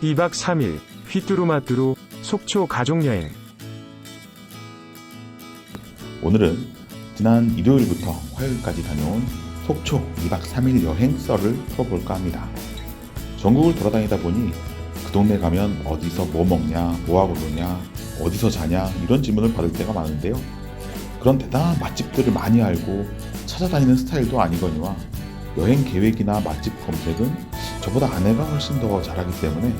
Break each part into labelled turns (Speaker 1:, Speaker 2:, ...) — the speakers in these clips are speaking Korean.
Speaker 1: 2박 3일 휘뚜루마뚜루 속초 가족여행.
Speaker 2: 오늘은 지난 일요일부터 화요일까지 다녀온 속초 2박 3일 여행 썰을 풀어볼까 합니다. 전국을 돌아다니다 보니 그 동네 가면 어디서 뭐 먹냐, 뭐하고 노냐, 어디서 자냐 이런 질문을 받을 때가 많은데요. 그런 대단한 맛집들을 많이 알고 찾아다니는 스타일도 아니거니와 여행 계획이나 맛집 검색은 저보다 아내가 훨씬 더 잘하기 때문에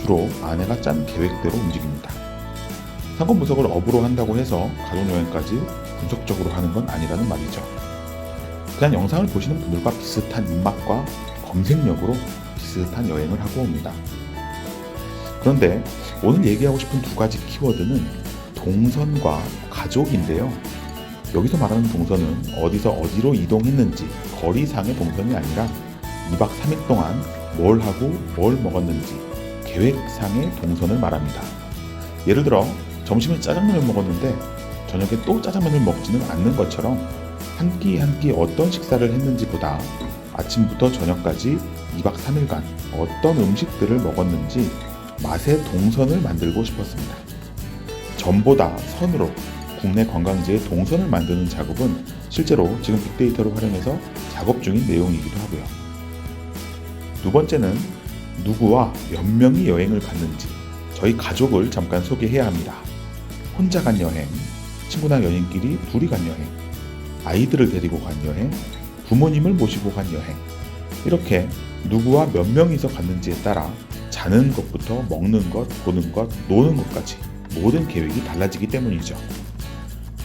Speaker 2: 주로 아내가 짠 계획대로 움직입니다. 상권분석을 업으로 한다고 해서 가족여행까지 분석적으로 하는 건 아니라는 말이죠. 그냥 영상을 보시는 분들과 비슷한 입맛과 검색력으로 비슷한 여행을 하고 옵니다. 그런데 오늘 얘기하고 싶은 두 가지 키워드는 동선과 가족인데요. 여기서 말하는 동선은 어디서 어디로 이동했는지 거리상의 동선이 아니라 2박 3일 동안 뭘 하고 뭘 먹었는지 계획상의 동선을 말합니다. 예를 들어 점심에 짜장면을 먹었는데 저녁에 또 짜장면을 먹지는 않는 것처럼 한 끼 한 끼 어떤 식사를 했는지보다 아침부터 저녁까지 2박 3일간 어떤 음식들을 먹었는지 맛의 동선을 만들고 싶었습니다. 점보다 선으로 국내 관광지의 동선을 만드는 작업은 실제로 지금 빅데이터를 활용해서 작업 중인 내용이기도 하고요. 두 번째는 누구와 몇 명이 여행을 갔는지 저희 가족을 잠깐 소개해야 합니다. 혼자 간 여행, 친구나 연인끼리 둘이 간 여행, 아이들을 데리고 간 여행, 부모님을 모시고 간 여행, 이렇게 누구와 몇 명이서 갔는지에 따라 자는 것부터 먹는 것, 보는 것, 노는 것까지 모든 계획이 달라지기 때문이죠.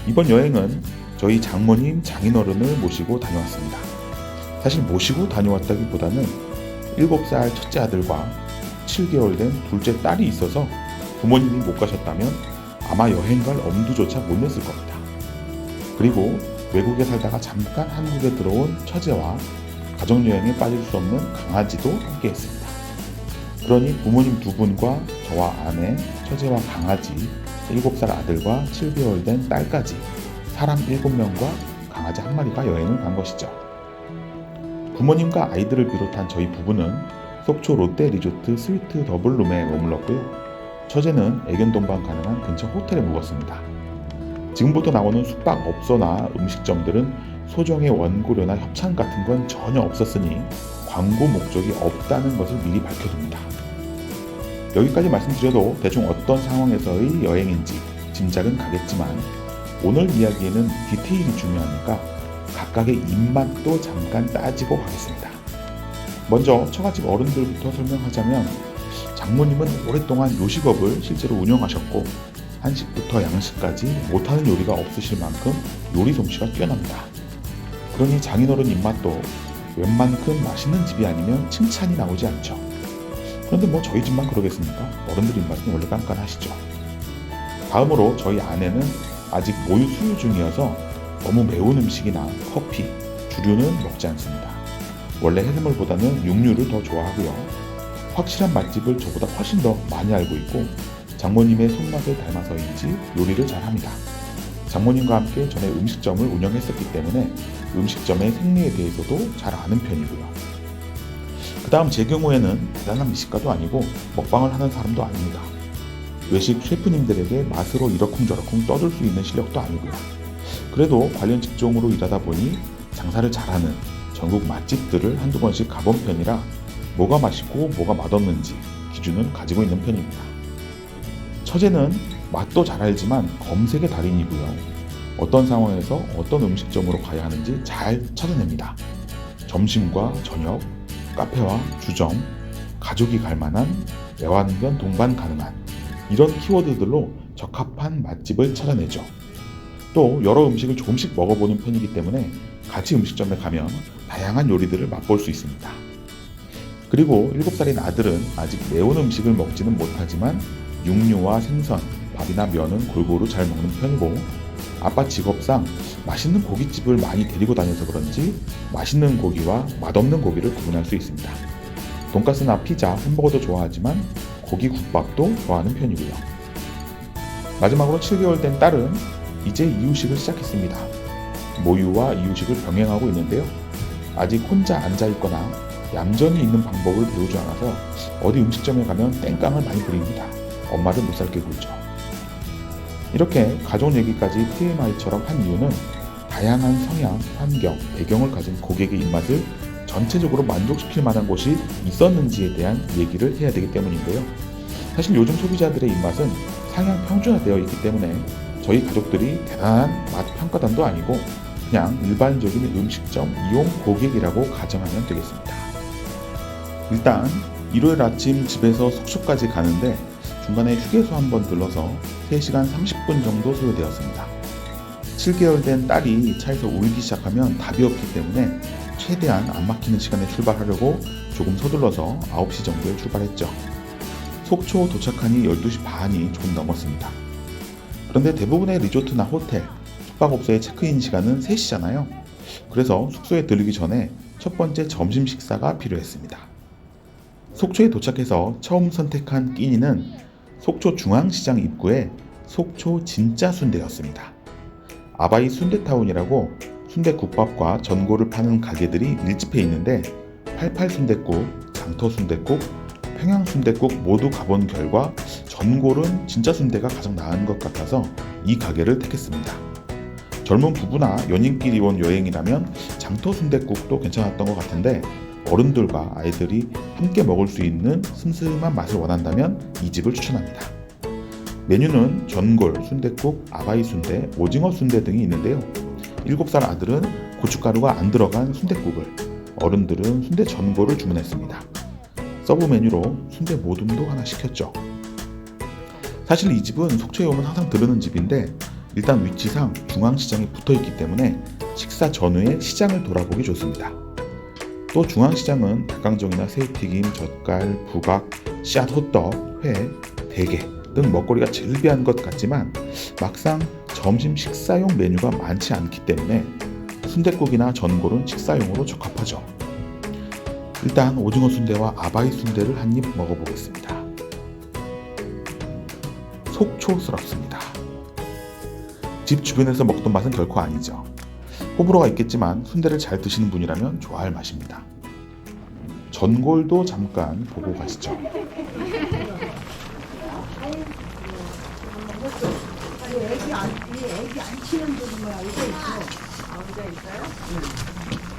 Speaker 2: 이번 여행은 저희 장모님, 장인어른을 모시고 다녀왔습니다. 사실 모시고 다녀왔다기보다는 7살 첫째 아들과 7개월 된 둘째 딸이 있어서 부모님이 못 가셨다면 아마 여행 갈 엄두조차 못 냈을 겁니다. 그리고 외국에 살다가 잠깐 한국에 들어온 처제와 가족여행에 빠질 수 없는 강아지도 함께 했습니다. 그러니 부모님 두 분과 저와 아내, 처제와 강아지, 7살 아들과 7개월 된 딸까지 사람 7명과 강아지 1마리가 여행을 간 것이죠. 부모님과 아이들을 비롯한 저희 부부는 속초 롯데 리조트 스위트 더블룸에 머물렀고요. 처제는 애견 동반 가능한 근처 호텔에 묵었습니다. 지금부터 나오는 숙박업소나 음식점들은 소정의 원고료나 협찬 같은 건 전혀 없었으니 광고 목적이 없다는 것을 미리 밝혀둡니다. 여기까지 말씀드려도 대충 어떤 상황에서의 여행인지 짐작은 가겠지만 오늘 이야기에는 디테일이 중요하니까 각각의 입맛도 잠깐 따지고 가겠습니다. 먼저 처갓집 어른들부터 설명하자면 장모님은 오랫동안 요식업을 실제로 운영하셨고 한식부터 양식까지 못하는 요리가 없으실 만큼 요리 솜씨가 뛰어납니다. 그러니 장인어른 입맛도 웬만큼 맛있는 집이 아니면 칭찬이 나오지 않죠. 그런데 뭐 저희 집만 그러겠습니까? 어른들 입맛은 원래 깐깐하시죠. 다음으로 저희 아내는 아직 모유 수유 중이어서 너무 매운 음식이나 커피, 주류는 먹지 않습니다. 원래 해산물보다는 육류를 더 좋아하고요. 확실한 맛집을 저보다 훨씬 더 많이 알고 있고 장모님의 손맛을 닮아서인지 요리를 잘합니다. 장모님과 함께 전에 음식점을 운영했었기 때문에 음식점의 생리에 대해서도 잘 아는 편이고요. 그 다음 제 경우에는 대단한 미식가도 아니고 먹방을 하는 사람도 아닙니다. 외식 셰프님들에게 맛으로 이러쿵저러쿵 떠들 수 있는 실력도 아니고요. 그래도 관련 직종으로 일하다 보니 장사를 잘하는 전국 맛집들을 한두 번씩 가본 편이라 뭐가 맛있고 뭐가 맛없는지 기준은 가지고 있는 편입니다. 처제는 맛도 잘 알지만 검색의 달인이고요. 어떤 상황에서 어떤 음식점으로 가야 하는지 잘 찾아냅니다. 점심과 저녁, 카페와 주점, 가족이 갈 만한, 애완견 동반 가능한 이런 키워드들로 적합한 맛집을 찾아내죠. 또 여러 음식을 조금씩 먹어보는 편이기 때문에 같이 음식점에 가면 다양한 요리들을 맛볼 수 있습니다. 그리고 7살인 아들은 아직 매운 음식을 먹지는 못하지만 육류와 생선, 밥이나 면은 골고루 잘 먹는 편이고 아빠 직업상 맛있는 고깃집을 많이 데리고 다녀서 그런지 맛있는 고기와 맛없는 고기를 구분할 수 있습니다. 돈가스나 피자, 햄버거도 좋아하지만 고기 국밥도 좋아하는 편이고요. 마지막으로 7개월 된 딸은 이제 이유식을 시작했습니다. 모유와 이유식을 병행하고 있는데요. 아직 혼자 앉아있거나 얌전히 있는 방법을 배우지 않아서 어디 음식점에 가면 땡깡을 많이 부립니다. 엄마를 못 살게 굴죠. 이렇게 가족 얘기까지 TMI처럼 한 이유는 다양한 성향, 환경, 배경을 가진 고객의 입맛을 전체적으로 만족시킬 만한 곳이 있었는지에 대한 얘기를 해야 되기 때문인데요. 사실 요즘 소비자들의 입맛은 상향 평준화되어 있기 때문에 저희 가족들이 대단한 맛 평가단도 아니고 그냥 일반적인 음식점 이용 고객이라고 가정하면 되겠습니다. 일단 일요일 아침 집에서 속초까지 가는데 중간에 휴게소 한번 들러서 3시간 30분 정도 소요되었습니다. 7개월 된 딸이 차에서 울기 시작하면 답이 없기 때문에 최대한 안 막히는 시간에 출발하려고 조금 서둘러서 9시 정도에 출발했죠. 속초 도착하니 12시 반이 조금 넘었습니다. 그런데 대부분의 리조트나 호텔, 숙박업소의 체크인 시간은 3시잖아요. 그래서 숙소에 들르기 전에 첫 번째 점심 식사가 필요했습니다. 속초에 도착해서 처음 선택한 끼니는 속초 중앙시장 입구에 속초 진짜 순대였습니다. 아바이 순대타운이라고 순대국밥과 전골을 파는 가게들이 밀집해 있는데 88순댓국, 장터순댓국, 평양순댓국 모두 가본 결과 전골은 진짜 순대가 가장 나은 것 같아서 이 가게를 택했습니다. 젊은 부부나 연인끼리 온 여행이라면 장터순댓국도 괜찮았던 것 같은데 어른들과 아이들이 함께 먹을 수 있는 슴슴한 맛을 원한다면 이 집을 추천합니다. 메뉴는 전골, 순댓국, 아바이 순대, 오징어 순대 등이 있는데요. 7살 아들은 고춧가루가 안 들어간 순댓국을, 어른들은 순대 전골을 주문했습니다. 서브 메뉴로 순대 모둠도 하나 시켰죠. 사실 이 집은 속초에 오면 항상 들르는 집인데 일단 위치상 중앙시장에 붙어있기 때문에 식사 전후에 시장을 돌아보기 좋습니다. 또 중앙시장은 닭강정이나 새우튀김, 젓갈, 부각, 씨앗 호떡, 회, 대게 등 먹거리가 즐비한 것 같지만 막상 점심 식사용 메뉴가 많지 않기 때문에 순댓국이나 전골은 식사용으로 적합하죠. 일단 오징어 순대와 아바이 순대를 한 입 먹어보겠습니다. 속초스럽습니다. 집 주변에서 먹던 맛은 결코 아니죠. 호불호가 있겠지만 순대를 잘 드시는 분이라면 좋아할 맛입니다. 전골도 잠깐 보고 가시죠.
Speaker 3: 애기 안 치는 분이 뭐야? 이거 있어. 혼자 있어요?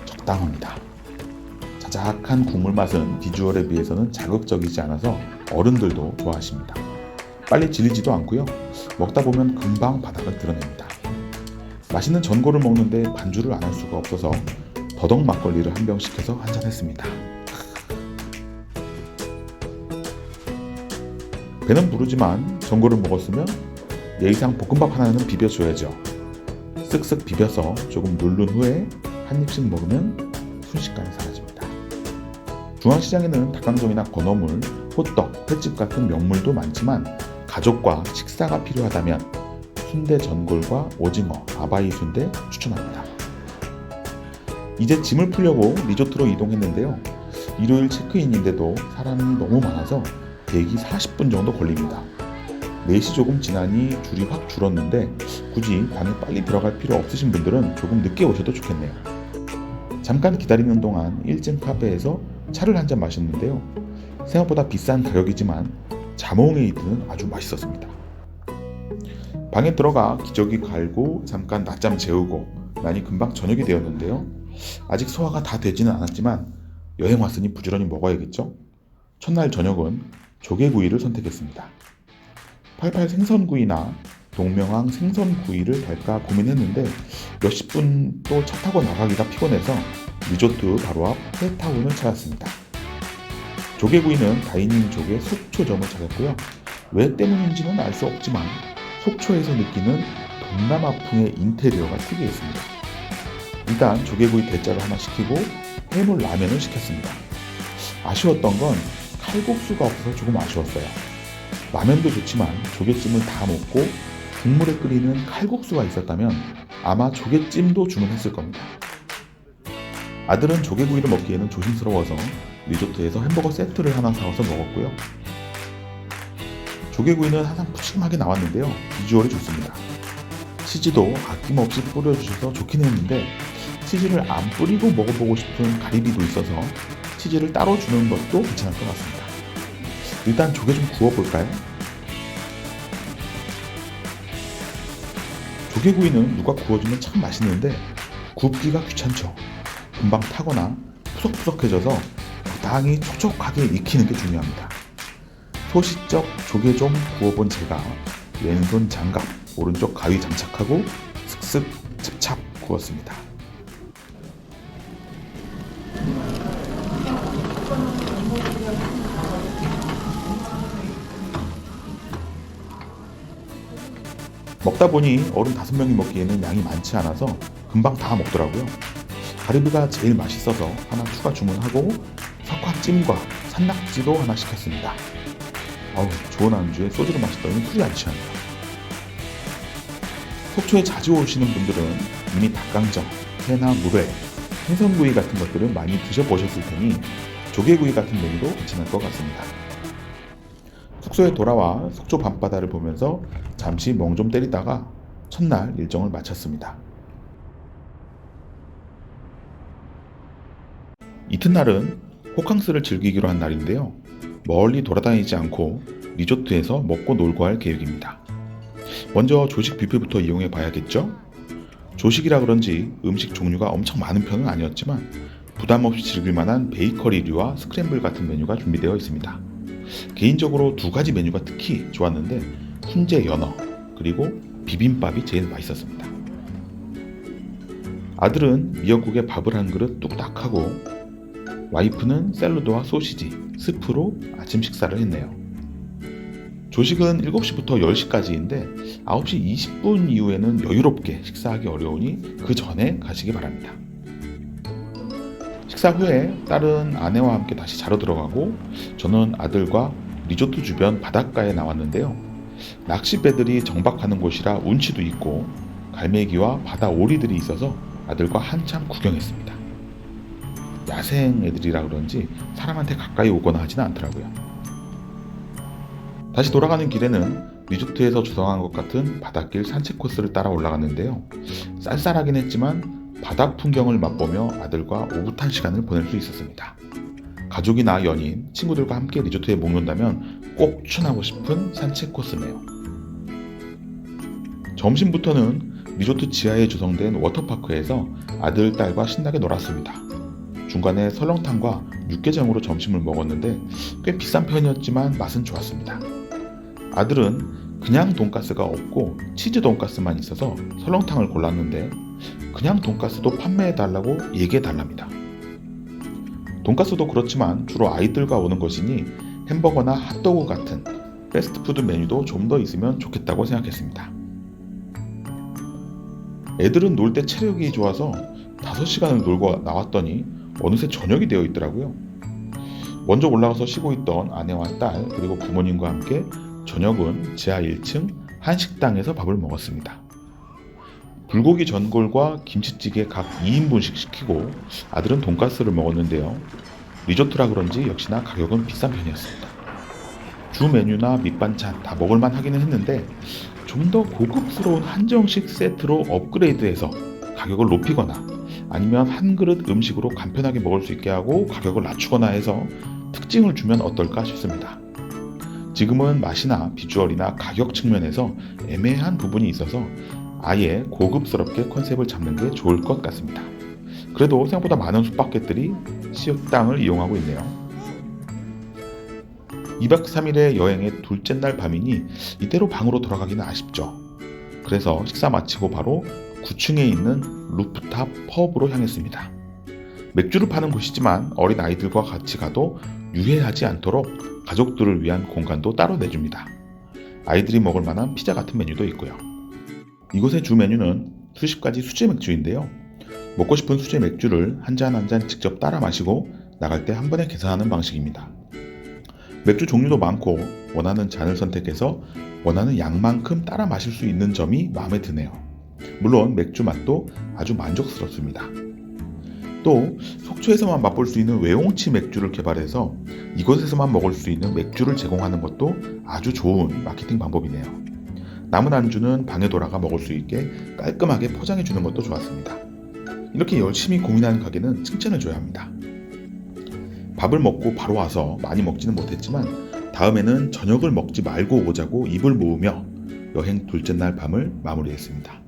Speaker 2: 적당합니다. 자작한 국물 맛은 비주얼에 비해서는 자극적이지 않아서 어른들도 좋아하십니다. 빨리 질리지도 않고요. 먹다 보면 금방 바닥을 드러냅니다. 맛있는 전골을 먹는데 반주를 안 할 수가 없어서 더덕 막걸리를 한 병 시켜서 한잔했습니다. 배는 부르지만 전골을 먹었으면 예의상 볶음밥 하나는 비벼줘야죠. 쓱쓱 비벼서 조금 누른 후에 한 입씩 먹으면 순식간에 사라집니다. 중앙시장에는 닭강정이나 건어물, 호떡, 횟집 같은 명물도 많지만 가족과 식사가 필요하다면 순대 전골과 오징어, 아바이 순대 추천합니다. 이제 짐을 풀려고 리조트로 이동했는데요. 일요일 체크인인데도 사람이 너무 많아서 대기 40분 정도 걸립니다. 4시 조금 지나니 줄이 확 줄었는데 굳이 방에 빨리 들어갈 필요 없으신 분들은 조금 늦게 오셔도 좋겠네요. 잠깐 기다리는 동안 1층 카페에서 차를 한잔 마셨는데요. 생각보다 비싼 가격이지만 자몽에이드는 아주 맛있었습니다. 방에 들어가 기저귀 갈고 잠깐 낮잠 재우고 나니 금방 저녁이 되었는데요. 아직 소화가 다 되지는 않았지만 여행 왔으니 부지런히 먹어야겠죠? 첫날 저녁은 조개구이를 선택했습니다. 88 생선구이나 동명항 생선구이를 갈까 고민했는데 몇십 분 또 차 타고 나가기가 피곤해서 리조트 바로 앞 회타운을 찾았습니다. 조개구이는 다이닝 조개 속초점을 찾았고요. 왜 때문인지는 알 수 없지만 속초에서 느끼는 동남아풍의 인테리어가 특이했습니다. 일단 조개구이 대짜를 하나 시키고 해물 라면을 시켰습니다. 아쉬웠던 건 칼국수가 없어서 조금 아쉬웠어요. 라면도 좋지만 조개찜을 다 먹고 국물에 끓이는 칼국수가 있었다면 아마 조개찜도 주문했을 겁니다. 아들은 조개구이를 먹기에는 조심스러워서 리조트에서 햄버거 세트를 하나 사와서 먹었고요. 조개구이는 항상 푸짐하게 나왔는데요. 비주얼이 좋습니다. 치즈도 아낌없이 뿌려주셔서 좋긴 했는데 치즈를 안 뿌리고 먹어보고 싶은 가리비도 있어서 치즈를 따로 주는 것도 괜찮을 것 같습니다. 일단 조개 좀 구워볼까요? 조개구이는 누가 구워주면 참 맛있는데 굽기가 귀찮죠. 금방 타거나 푸석푸석해져서 적당히 촉촉하게 익히는 게 중요합니다. 소시적 조개 좀 구워본 제가 왼손 장갑, 오른쪽 가위 장착하고 슥슥 찹찹 구웠습니다. 먹다 보니 어른 5명이 먹기에는 양이 많지 않아서 금방 다 먹더라고요. 가리비가 제일 맛있어서 하나 추가 주문하고 석화찜과 산낙지도 하나 시켰습니다. 좋은 안주에 소주를 마시더니 풀이 안 취합니다. 속초에 자주 오시는 분들은 이미 닭강정, 회나 물회, 생선구이 같은 것들은 많이 드셔보셨을 테니 조개구이 같은 메뉴도 괜찮을 것 같습니다. 숙소에 돌아와 속초 밤바다를 보면서 잠시 멍 좀 때리다가 첫날 일정을 마쳤습니다. 이튿날은 호캉스를 즐기기로 한 날인데요. 멀리 돌아다니지 않고 리조트에서 먹고 놀고 할 계획입니다. 먼저 조식 뷔페부터 이용해 봐야겠죠? 조식이라 그런지 음식 종류가 엄청 많은 편은 아니었지만 부담 없이 즐길 만한 베이커리류와 스크램블 같은 메뉴가 준비되어 있습니다. 개인적으로 2가지 메뉴가 특히 좋았는데 훈제 연어 그리고 비빔밥이 제일 맛있었습니다. 아들은 미역국에 밥을 한 그릇 뚝딱 하고 와이프는 샐러드와 소시지, 스프로 아침 식사를 했네요. 조식은 7시부터 10시까지인데 9시 20분 이후에는 여유롭게 식사하기 어려우니 그 전에 가시기 바랍니다. 식사 후에 딸은 아내와 함께 다시 자러 들어가고 저는 아들과 리조트 주변 바닷가에 나왔는데요. 낚싯배들이 정박하는 곳이라 운치도 있고 갈매기와 바다 오리들이 있어서 아들과 한참 구경했습니다. 야생 애들이라 그런지 사람한테 가까이 오거나 하지는 않더라고요. 다시 돌아가는 길에는 리조트에서 조성한 것 같은 바닷길 산책 코스를 따라 올라갔는데요. 쌀쌀하긴 했지만 바다 풍경을 맛보며 아들과 오붓한 시간을 보낼 수 있었습니다. 가족이나 연인, 친구들과 함께 리조트에 묵는다면 꼭 추천하고 싶은 산책 코스네요. 점심부터는 리조트 지하에 조성된 워터파크에서 아들, 딸과 신나게 놀았습니다. 중간에 설렁탕과 육개장으로 점심을 먹었는데 꽤 비싼 편이었지만 맛은 좋았습니다. 아들은 그냥 돈가스가 없고 치즈 돈가스만 있어서 설렁탕을 골랐는데 그냥 돈가스도 판매해달라고 얘기해달랍니다. 돈가스도 그렇지만 주로 아이들과 오는 것이니 햄버거나 핫도그 같은 패스트푸드 메뉴도 좀 더 있으면 좋겠다고 생각했습니다. 애들은 놀 때 체력이 좋아서 5시간을 놀고 나왔더니 어느새 저녁이 되어 있더라고요. 먼저 올라가서 쉬고 있던 아내와 딸 그리고 부모님과 함께 저녁은 지하 1층 한식당에서 밥을 먹었습니다. 불고기 전골과 김치찌개 각 2인분씩 시키고 아들은 돈가스를 먹었는데요. 리조트라 그런지 역시나 가격은 비싼 편이었습니다. 주 메뉴나 밑반찬 다 먹을만 하기는 했는데 좀 더 고급스러운 한정식 세트로 업그레이드해서 가격을 높이거나 아니면 한 그릇 음식으로 간편하게 먹을 수 있게 하고 가격을 낮추거나 해서 특징을 주면 어떨까 싶습니다. 지금은 맛이나 비주얼이나 가격 측면에서 애매한 부분이 있어서 아예 고급스럽게 컨셉을 잡는 게 좋을 것 같습니다. 그래도 생각보다 많은 숙박객들이 식당을 이용하고 있네요. 2박 3일의 여행의 둘째 날 밤이니 이대로 방으로 돌아가기는 아쉽죠. 그래서 식사 마치고 바로 9층에 있는 루프탑 펍으로 향했습니다. 맥주를 파는 곳이지만 어린 아이들과 같이 가도 유해하지 않도록 가족들을 위한 공간도 따로 내줍니다. 아이들이 먹을 만한 피자 같은 메뉴도 있고요. 이곳의 주 메뉴는 수십 가지 수제 맥주인데요. 먹고 싶은 수제 맥주를 한 잔 한 잔 직접 따라 마시고 나갈 때 한 번에 계산하는 방식입니다. 맥주 종류도 많고 원하는 잔을 선택해서 원하는 양만큼 따라 마실 수 있는 점이 마음에 드네요. 물론 맥주 맛도 아주 만족스럽습니다. 또 속초에서만 맛볼 수 있는 외홍치 맥주를 개발해서 이곳에서만 먹을 수 있는 맥주를 제공하는 것도 아주 좋은 마케팅 방법이네요. 남은 안주는 방에 돌아가 먹을 수 있게 깔끔하게 포장해 주는 것도 좋았습니다. 이렇게 열심히 고민하는 가게는 칭찬을 줘야 합니다. 밥을 먹고 바로 와서 많이 먹지는 못했지만 다음에는 저녁을 먹지 말고 오자고 입을 모으며 여행 둘째 날 밤을 마무리했습니다.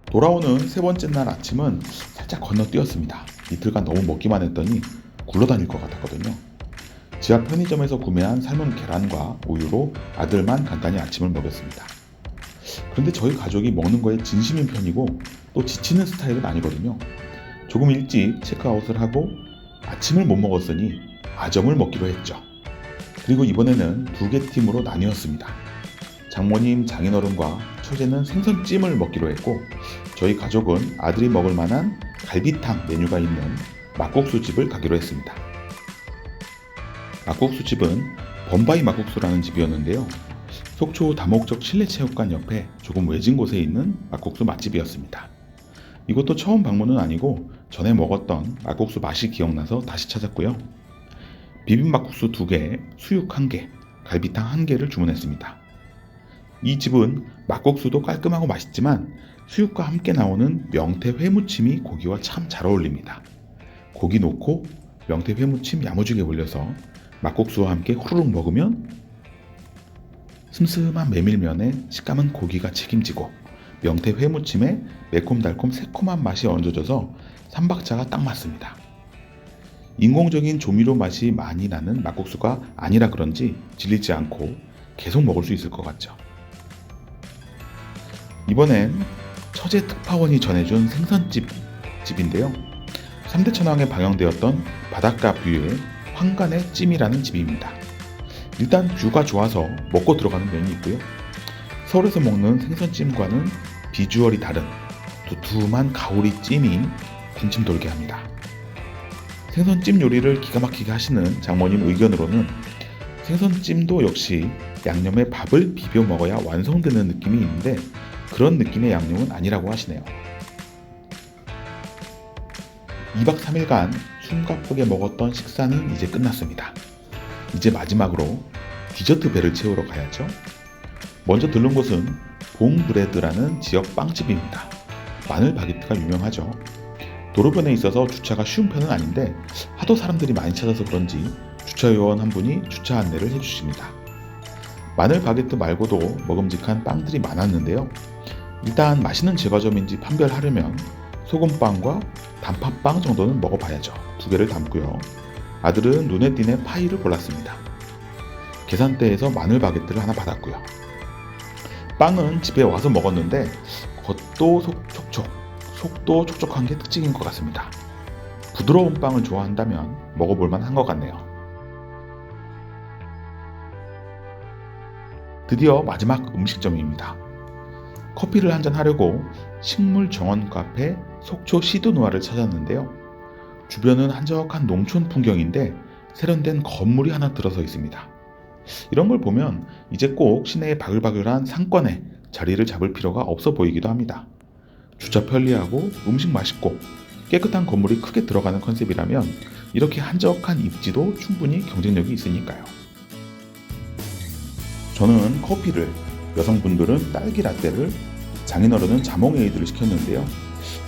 Speaker 2: 돌아오는 세 번째 날 아침은 살짝 건너뛰었습니다. 이틀간 너무 먹기만 했더니 굴러다닐 것 같았거든요. 지하 편의점에서 구매한 삶은 계란과 우유로 아들만 간단히 아침을 먹였습니다. 그런데 저희 가족이 먹는 거에 진심인 편이고 또 지치는 스타일은 아니거든요. 조금 일찍 체크아웃을 하고 아침을 못 먹었으니 아점을 먹기로 했죠. 그리고 이번에는 2개 팀으로 나뉘었습니다. 장모님, 장인어른과 처제는 생선찜을 먹기로 했고 저희 가족은 아들이 먹을 만한 갈비탕 메뉴가 있는 막국수집을 가기로 했습니다. 막국수집은 범바이 막국수라는 집이었는데요. 속초 다목적 실내체육관 옆에 조금 외진 곳에 있는 막국수 맛집이었습니다. 이것도 처음 방문은 아니고 전에 먹었던 막국수 맛이 기억나서 다시 찾았고요. 비빔막국수 2개, 수육 1개, 갈비탕 1개를 주문했습니다. 이 집은 막국수도 깔끔하고 맛있지만 수육과 함께 나오는 명태 회무침이 고기와 참 잘 어울립니다. 고기 넣고 명태 회무침 야무지게 올려서 막국수와 함께 후루룩 먹으면 슴슴한 메밀면에 식감은 고기가 책임지고 명태 회무침에 매콤달콤 새콤한 맛이 얹어져서 삼박자가 딱 맞습니다. 인공적인 조미료 맛이 많이 나는 막국수가 아니라 그런지 질리지 않고 계속 먹을 수 있을 것 같죠. 이번엔 처제 특파원이 전해준 생선집인데요. 3대 천왕에 방영되었던 바닷가 뷰의 황간의 찜이라는 집입니다. 일단 뷰가 좋아서 먹고 들어가는 면이 있고요. 서울에서 먹는 생선찜과는 비주얼이 다른 두툼한 가오리 찜이 군침 돌게 합니다. 생선찜 요리를 기가 막히게 하시는 장모님 의견으로는 생선찜도 역시 양념에 밥을 비벼 먹어야 완성되는 느낌이 있는데 그런 느낌의 양념은 아니라고 하시네요. 2박 3일간 숨가쁘게 먹었던 식사는 이제 끝났습니다. 이제 마지막으로 디저트 배를 채우러 가야죠. 먼저 들른 곳은 봉브레드라는 지역 빵집입니다. 마늘 바게트가 유명하죠. 도로변에 있어서 주차가 쉬운 편은 아닌데 하도 사람들이 많이 찾아서 그런지 주차요원 한 분이 주차 안내를 해주십니다. 마늘 바게트 말고도 먹음직한 빵들이 많았는데요. 일단 맛있는 제과점인지 판별하려면 소금빵과 단팥빵 정도는 먹어봐야죠. 2개를 담고요. 아들은 눈에 띄는 파이를 골랐습니다. 계산대에서 마늘 바게트를 하나 받았고요. 빵은 집에 와서 먹었는데 겉도 속도 촉촉한 게 특징인 것 같습니다. 부드러운 빵을 좋아한다면 먹어볼만 한 것 같네요. 드디어 마지막 음식점입니다. 커피를 한잔 하려고 식물 정원 카페 속초 시드누아를 찾았는데요. 주변은 한적한 농촌 풍경인데 세련된 건물이 하나 들어서 있습니다. 이런 걸 보면 이제 꼭 시내의 바글바글한 상권에 자리를 잡을 필요가 없어 보이기도 합니다. 주차 편리하고 음식 맛있고 깨끗한 건물이 크게 들어가는 컨셉이라면 이렇게 한적한 입지도 충분히 경쟁력이 있으니까요. 저는 커피를, 여성분들은 딸기 라떼를, 장인어른은 자몽 에이드를 시켰는데요.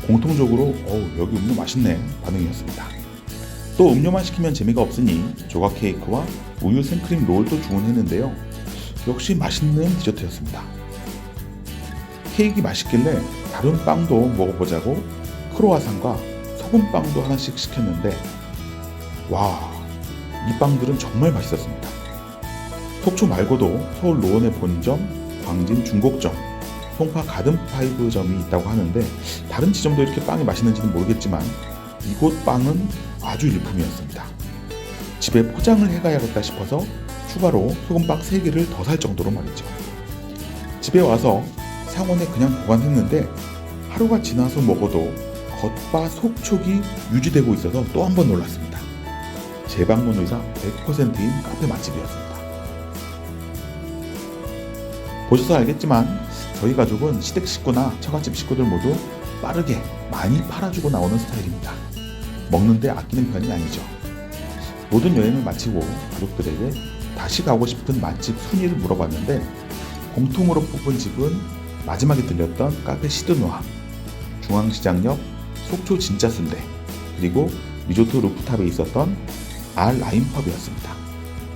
Speaker 2: 공통적으로 여기 음료 맛있네 반응이었습니다. 또 음료만 시키면 재미가 없으니 조각 케이크와 우유 생크림 롤도 주문했는데요. 역시 맛있는 디저트였습니다. 케이크 맛있길래 다른 빵도 먹어보자고 크로와상과 소금빵도 하나씩 시켰는데 와, 이 빵들은 정말 맛있었습니다. 속초 말고도 서울 노원의 본점, 광진 중곡점, 송파 가든파이브점이 있다고 하는데 다른 지점도 이렇게 빵이 맛있는지는 모르겠지만 이곳 빵은 아주 일품이었습니다. 집에 포장을 해가야겠다 싶어서 추가로 소금빵 3개를 더 살 정도로 말이죠. 집에 와서 상온에 그냥 보관했는데 하루가 지나서 먹어도 겉바 속촉이 유지되고 있어서 또 한 번 놀랐습니다. 재방문 의사 100%인 카페 맛집이었습니다. 보셔서 알겠지만 저희 가족은 시댁 식구나 처갓집 식구들 모두 빠르게 많이 팔아주고 나오는 스타일입니다. 먹는데 아끼는 편이 아니죠. 모든 여행을 마치고 가족들에게 다시 가고 싶은 맛집 순위를 물어봤는데 공통으로 뽑은 집은 마지막에 들렸던 카페 시드노아, 중앙시장역 속초 진짜 순대, 그리고 리조트 루프탑에 있었던 알 라인펍이었습니다.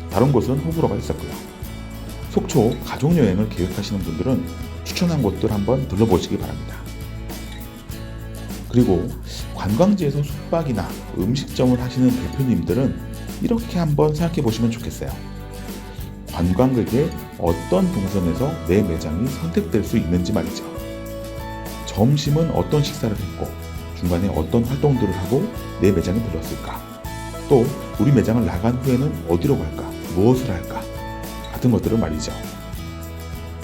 Speaker 2: 다른 곳은 호불호가 있었고요. 속초 가족여행을 계획하시는 분들은 추천한 곳들 한번 들러보시기 바랍니다. 그리고 관광지에서 숙박이나 음식점을 하시는 대표님들은 이렇게 한번 생각해 보시면 좋겠어요. 관광객의 어떤 동선에서 내 매장이 선택될 수 있는지 말이죠. 점심은 어떤 식사를 했고 중간에 어떤 활동들을 하고 내 매장에 들렀을까? 또 우리 매장을 나간 후에는 어디로 갈까? 무엇을 할까? 같은 것들을 말이죠.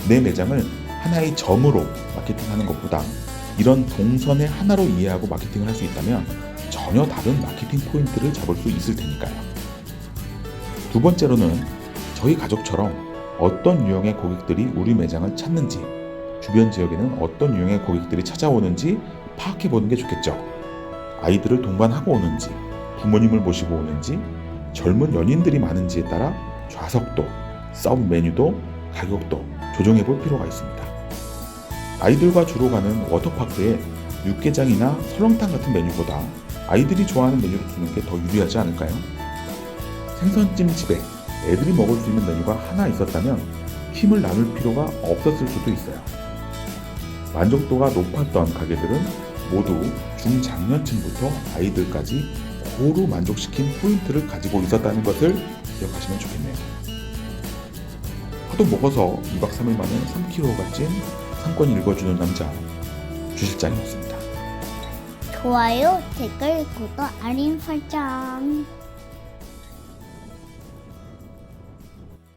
Speaker 2: 내 매장을 하나의 점으로 마케팅하는 것보다 이런 동선의 하나로 이해하고 마케팅을 할 수 있다면 전혀 다른 마케팅 포인트를 잡을 수 있을 테니까요. 두 번째로는 저희 가족처럼 어떤 유형의 고객들이 우리 매장을 찾는지, 주변 지역에는 어떤 유형의 고객들이 찾아오는지 파악해 보는 게 좋겠죠. 아이들을 동반하고 오는지, 부모님을 모시고 오는지, 젊은 연인들이 많은지에 따라 좌석도, 서브 메뉴도, 가격도 조정해 볼 필요가 있습니다. 아이들과 주로 가는 워터파크에 육개장이나 설렁탕 같은 메뉴보다 아이들이 좋아하는 메뉴를 주는 게 더 유리하지 않을까요? 생선찜 집에 애들이 먹을 수 있는 메뉴가 하나 있었다면 힘을 나눌 필요가 없었을 수도 있어요. 만족도가 높았던 가게들은 모두 중장년층부터 아이들까지 고루 만족시킨 포인트를 가지고 있었다는 것을 기억하시면 좋겠네요. 하도 먹어서 2박 3일 만에 3kg가 찐 상권 읽어주는 남자 주실장이었습니다.
Speaker 4: 좋아요, 댓글, 구독, 알림 설정.